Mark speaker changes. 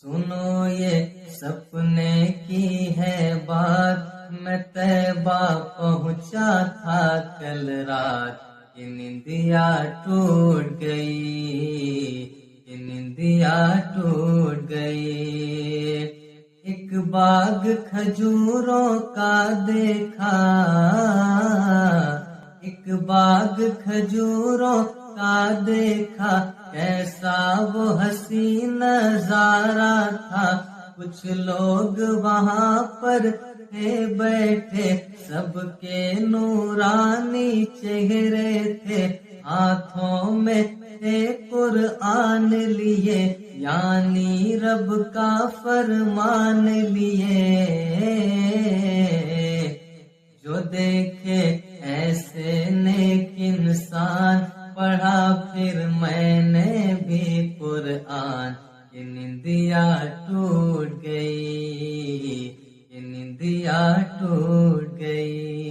Speaker 1: سنو یہ سپنے کی ہے بات، میں طیبہ پہنچا تھا کل رات، کہ نیندیا ٹوٹ گئی، کہ نیندیا ٹوٹ گئی۔ ایک باغ کھجوروں کا دیکھا، ایک باغ کھجوروں کا دیکھا، کیسا وہ حسین نظارہ تھا۔ کچھ لوگ وہاں پر تھے بیٹھے، سب کے نورانی چہرے تھے، ہاتھوں میں تھے قرآن لیے، یعنی رب کا فرمان لیے۔ جو دیکھے ایسے نیک انسان، پڑھا پھر میں نے بھی قرآن، کہ نیندیا ٹوٹ گئی، کہ نیندیا ٹوٹ گئی۔